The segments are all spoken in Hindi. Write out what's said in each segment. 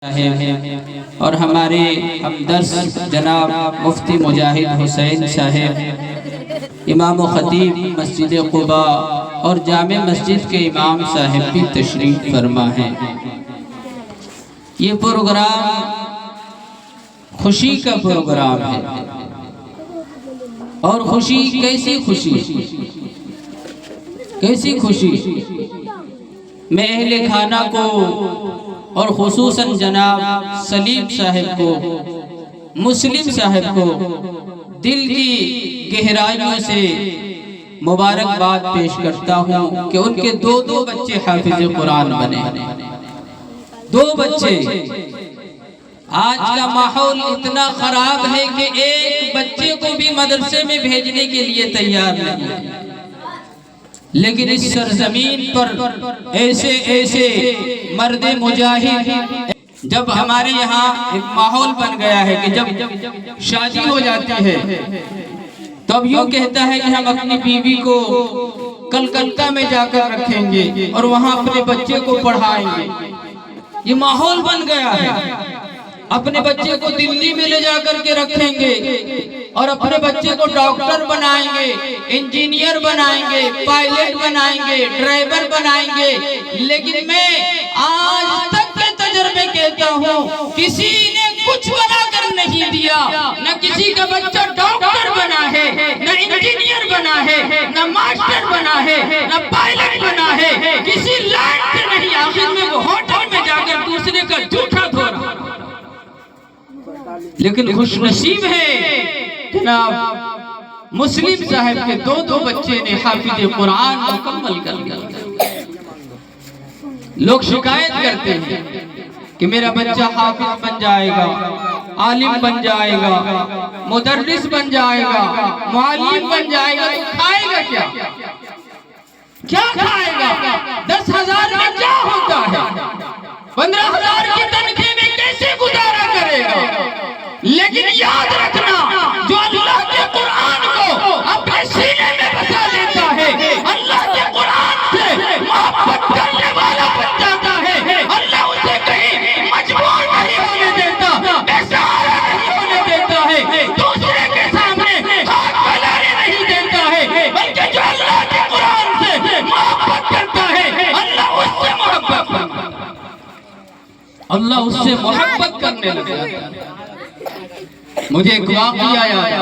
और हमारे हमदर्द जनाब मुफ्ती मुजाहिद हुसैन साहिब इमाम खतीब मस्जिद क़ुबा और जामे मस्जिद के इमाम साहिब भी तशरीफ फरमा हैं। ये प्रोग्राम खुशी का प्रोग्राम है। और खुशी कैसी खुशी मैं अहले खाना को और खुसूसन जनाब सलीम साहिब को, मुस्लिम साहिब को दिल की गहराइयों से मुबारकबाद पेश करता हूँ कि उनके दो बच्चे हाफिज कुरान बने। 2 बच्चे। आज का माहौल इतना खराब है कि एक बच्चे को भी मदरसे में भेजने के लिए तैयार नहीं है। लेकिन इस सरजमीन पर ऐसे मर्दे मुजाहिद, जब हमारे यहाँ एक माहौल बन गया है कि जब शादी हो जाती है तब यूँ कहता है कि हम अपनी बीवी को कलकत्ता में जाकर रखेंगे और वहाँ अपने बच्चे को पढ़ाएंगे। ये माहौल बन गया है। अपने बच्चे को दिल्ली में ले जाकर के रखेंगे और अपने बच्चे को डॉक्टर बनाएंगे, इंजीनियर बनाएंगे, पायलट बनाएंगे, ड्राइवर बनाएंगे। लेकिन मैं आज तक के तजर्बे कहता हूँ, किसी ने कुछ बनाकर नहीं दिया। न किसी का बच्चा डॉक्टर बना है, न इंजीनियर बना है, न मास्टर बना है, न पायलट बना है। किसी लाइन से नहीं। आखिर में वो होटल में जाकर दूसरे का जूठा धो रहा। लेकिन खुशनसीब है जनाब मुस्लिम साहब के 2 बच्चे ने हाफिज कुरान मुकम्मल कर लिया। लोग शिकायत करते हैं कि मेरा बच्चा हाफिज बन जाएगा, आलिम बन जाएगा, मुदर्रिस बन जाएगा, मुअल्लिम बन जाएगा, तो खाएगा क्या खाएगा? 10,000 में क्या होता है? 15,000 की तनख्वाह में कैसे गुजारा करेगा? लेकिन याद रखना, जो अल्लाह के कुरान को अपने सीने में बसा लेता है, अल्लाह के कुरान से मोहब्बत करने वाला बन जाता है। अल्लाह उसे कहीं मजबूर नहीं होने देता, बेसहारा नहीं होने देता है, दूसरे के सामने हाथ फैलाने नहीं देता है। बल्कि जो अल्लाह के कुरान से मोहब्बत करता है, अल्लाह उससे मोहब्बत करने लगता है। मुझे एक वाक़या याद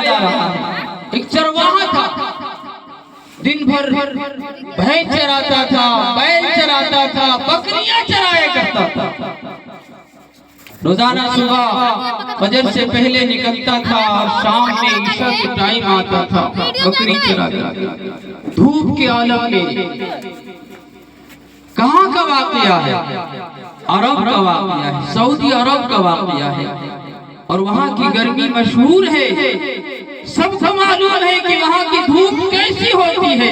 आ रहा है। एक चरवाहा था, दिन भर भैंस चराता था, बैल चराता था, बकरियां चराया करता था। रोजाना सुबह फजर से पहले निकलता था और शाम में ईशा के टाइम आता था बकरी चराता। धूप के आलम में। कहाँ का वाक़या है? अरब का वाक़या है, सऊदी अरब का वाक़या है। और वहाँ की गर्मी मशहूर है। सबको मालूम है कि वहाँ की धूप कैसी होती है,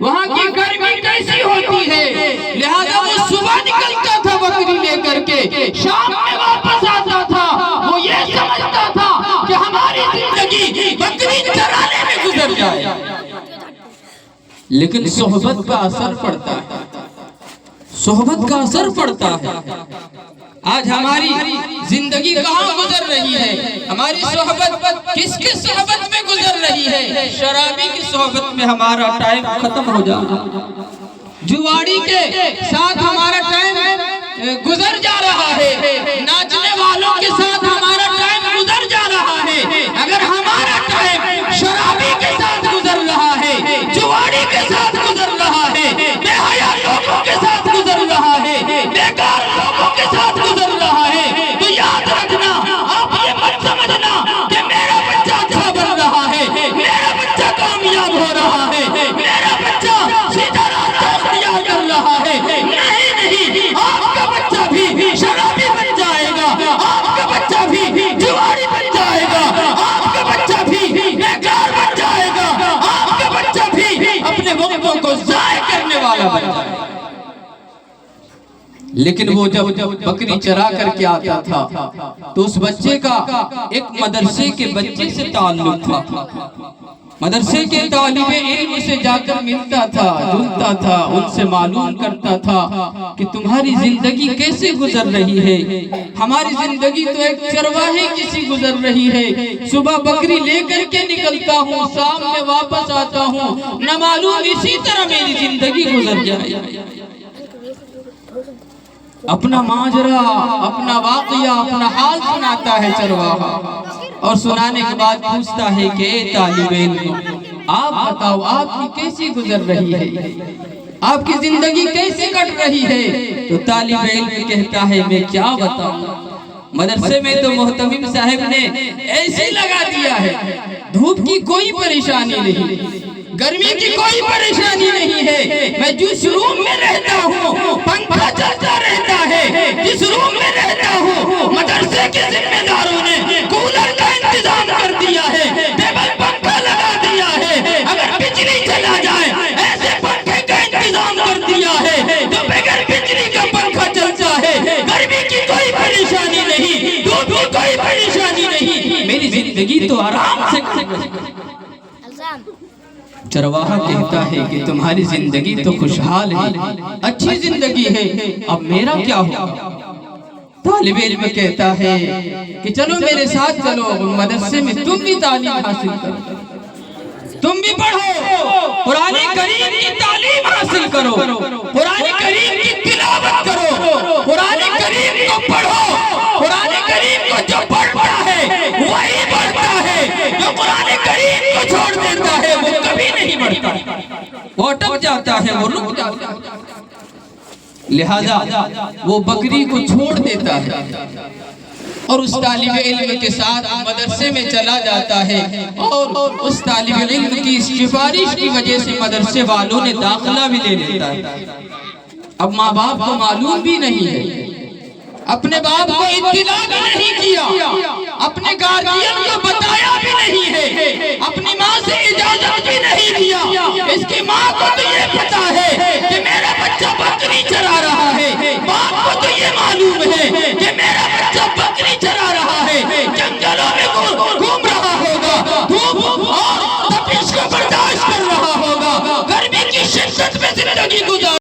वहाँ की गर्मी कैसी होती है। लिहाजा वो सुबह निकलता था बकरी लेकर के, शाम में वापस आता था। वो ये समझता था कि हमारी जिंदगी बकरी चराने में गुजर जाए। लेकिन सोहबत का असर पड़ता है, सोहबत का असर पड़ता है। आज हमारी जिंदगी कहाँ गुजर रही है? हमारी सोहबत किसकी सोहबत में गुजर रही है? शराबी की सोहबत में हमारा टाइम खत्म हो जाता, जुआड़ी के साथ हमारा टाइम गुजर जा रहा है, नाचने वालों के साथ हमारा टाइम गुजर जा रहा है। अगर हमारा टाइम शराबी के साथ गुजर रहा है, जुआड़ी के साथ गुजर रहा है, बेहया लोगों के साथ गुजर रहा है, बेकार लोगों के साथ गुजर रहा है, तो याद रखना, आप ये मत समझना कि मेरा बच्चा अच्छा बन रहा है, मेरा बच्चा कामयाब हो रहा है, मेरा बच्चा सीधा रास्ता इख्तियार कर रहा है। नहीं, आपका बच्चा भी शराबी बन जाएगा, आपका बच्चा भी जुआरी बन जाएगा, आपका बच्चा भी बेकार बन जाएगा, आपका बच्चा भी अपने वक्तों को ज़ाया करने वाला बन जाएगा। लेकिन वो जब बकरी चरा करके आता था तो उस बच्चे का एक मदरसे के बच्चे से ताल्लुक था। मदरसे के तालिबे इल्म से जाकर मिलता था, जुलता था, उनसे मालूम करता था कि तुम्हारी जिंदगी कैसे गुजर रही है। हमारी जिंदगी तो एक चरवाहे की गुजर रही है। सुबह बकरी लेकर के निकलता हूँ, शाम में वापस आता हूँ, न मालूम इसी तरह मेरी जिंदगी गुजर जाए। अपना माजरा, अपना वाकया, अपना हाल सुनाता है चरवाहा, और सुनाने के बाद पूछता है कि तालिबे इल्म, आप बताओ आपकी कैसी गुजर रही है, आपकी जिंदगी कैसे कट रही है। तो तालिबे इल्म कहता है मैं क्या बताऊं, मदरसे में तो मोहतमिम साहब ने ऐसे लगा दिया है, धूप की कोई परेशानी नहीं, गर्मी की कोई परेशानी नहीं है। मैं जिस रूम में रहता हूँ पंखा चलता रहता है, जिस रूम में रहता हूँ मदरसे के जिम्मेदारों ने कूलर का इंतजाम कर दिया है, टेबल पंखा लगा दिया है, अगर बिजली चला जाए ऐसे पंखे का इंतजाम कर दिया है तो बगैर बिजली का पंखा चलता है। गर्मी की कोई परेशानी नहीं, धूप की कोई परेशानी नहीं, मेरी जिंदगी तो आराम से। चरवाहा कहता है कि तुम्हारी जिंदगी तो खुशहाल है, अच्छी जिंदगी है, अब मेरा क्या होगा। तालिबे इल्म कहता है कि चलो मेरे साथ चलो, मदरसे में तुम भी तालीम हासिल करो, तुम भी पढ़ो, कुरान करीम की तालीम हासिल करो, कुरान करीम की तिलावत करो, कुरान करीम को पढ़ो। कुरान करीम को जो पढ़ता है वही बढ़ता है, जो कुरान करीम को छोड़ देता है वो कभी नहीं बढ़ता, वो अटक जाता है, वो रुक जाता है। लिहाजा वो बकरी को छोड़ देता है और उस तालिबे इल्म के साथ मदरसे में चला जाता है, और उस तालिबे इल्म की सिफारिश की वजह से मदरसे वालों ने दाखिला भी ले लेता है। अब माँ बाप को मालूम भी नहीं है, अपने बाप को इत्तिला भी नहीं किया, अपने गार्जियन को बताया भी नहीं है, अपनी माँ से इजाजत भी नहीं लिया। इसकी माँ को तो ये पता है कि मेरा बच्चा बकरी चरा रहा है, बाप को तो ये मालूम है कि मेरा बच्चा बकरी चरा रहा है, जंगलों में घूम रहा होगा, धूप और तपिश को बर्दाश्त कर रहा होगा, गर्मी की शिद्दत में जिंदगी गुजार